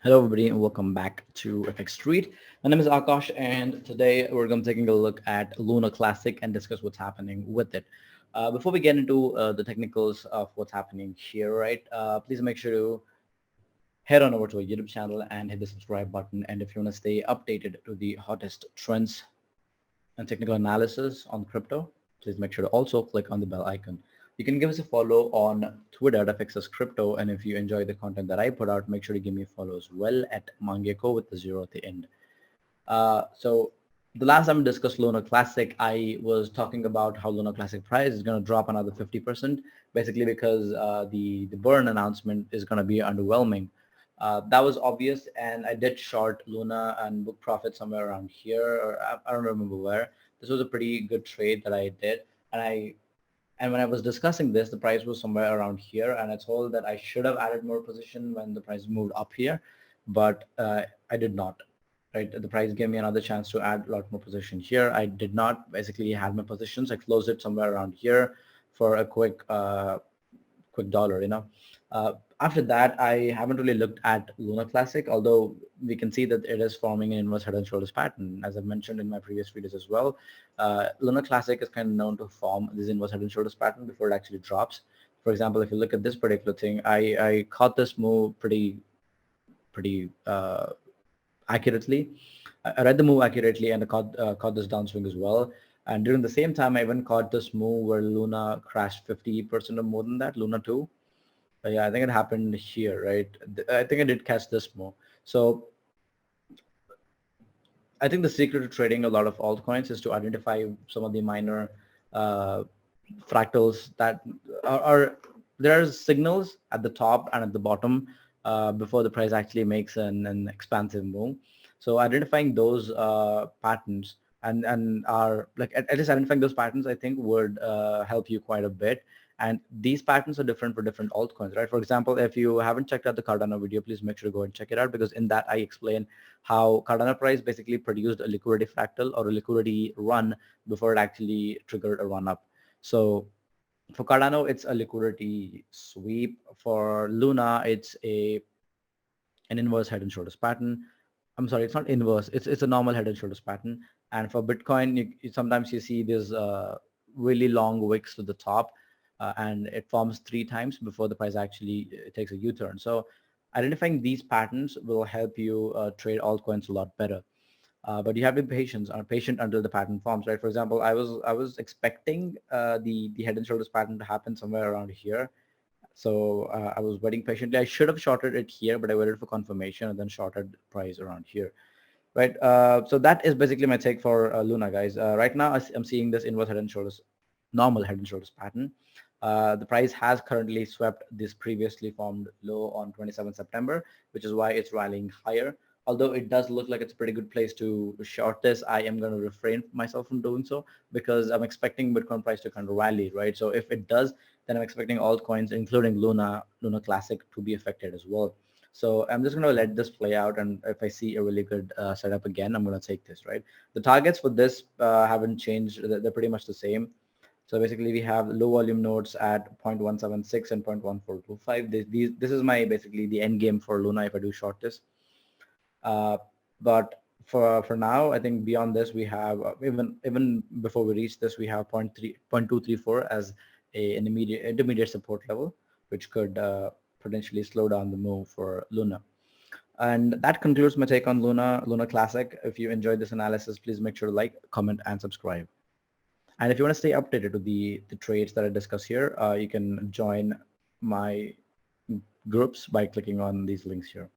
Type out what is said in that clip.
Hello, everybody, and welcome back to FX Street. My name is Akash, and today we're going to be taking a look at Luna Classic and discuss what's happening with it. Before we get into the technicals of what's happening here, right? Please make sure to head on over to our YouTube channel and hit the subscribe button. And if you want to stay updated to the hottest trends and technical analysis on crypto, please make sure to also click on the bell icon. You can give us a follow on Twitter at FXS Crypto, and if you enjoy the content that I put out, make sure to give me a follow as well at Mangeko with the zero at the end. So the last time we discussed Luna Classic, I was talking about how Luna Classic price is going to drop another 50%, basically because the burn announcement is going to be underwhelming. That was obvious, and I did short Luna and book profit somewhere around here, or I don't remember where. This was a pretty good trade that I did, and when I was discussing this, the price was somewhere around here, and I told that I should have added more position when the price moved up here, but I did not. Right, the price gave me another chance to add a lot more position here. I did not basically had my positions. I closed it somewhere around here for a quick dollar, after that, I haven't really looked at Luna Classic, although we can see that it is forming an inverse head and shoulders pattern. As I've mentioned in my previous videos as well, Luna Classic is kind of known to form this inverse head and shoulders pattern before it actually drops. For example, if you look at this particular thing, I caught this move pretty accurately. I read the move accurately, and I caught this downswing as well. And during the same time, I even caught this move where Luna crashed 50% or more than that, Luna 2. Yeah, I think it happened here, right? I think I did catch this move. So I think the secret to trading a lot of altcoins is to identify some of the minor uh, fractals that are there are signals at the top and at the bottom before the price actually makes an expansive move. So identifying those patterns and are like at least identifying those patterns, I think would help you quite a bit. And these patterns are different for different altcoins, right? For example, if you haven't checked out the Cardano video, please make sure to go and check it out, because in that I explain how Cardano price basically produced a liquidity fractal or a liquidity run before it actually triggered a run up. So for Cardano, it's a liquidity sweep. For Luna, it's an inverse head and shoulders pattern. I'm sorry, it's not inverse. It's a normal head and shoulders pattern. And for Bitcoin, sometimes you see these really long wicks to the top, and it forms 3 times before the price actually takes a U-turn. So identifying these patterns will help you trade altcoins a lot better. But you have to be patient until the pattern forms, right? For example, I was expecting the head and shoulders pattern to happen somewhere around here. So I was waiting patiently. I should have shorted it here, but I waited for confirmation and then shorted price around here, right? So that is basically my take for Luna, guys. Right now, I'm seeing this inverse head and shoulders, normal head and shoulders pattern. The price has currently swept this previously formed low on 27 September, which is why it's rallying higher. Although it does look like it's a pretty good place to short this, I am going to refrain myself from doing so because I'm expecting Bitcoin price to kind of rally, right? So if it does, then I'm expecting altcoins, including Luna Classic, to be affected as well. So I'm just going to let this play out, and if I see a really good setup again, I'm going to take this, right? The targets for this haven't changed. They're pretty much the same. So basically, we have low volume nodes at 0.176 and 0.1425. This is my basically the end game for Luna if I do short this. But for now, I think beyond this, we have even before we reach this, we have 0.234 as an intermediate support level, which could potentially slow down the move for Luna. And that concludes my take on Luna Classic. If you enjoyed this analysis, please make sure to like, comment, and subscribe. And if you want to stay updated to the trades that I discuss here, you can join my groups by clicking on these links here.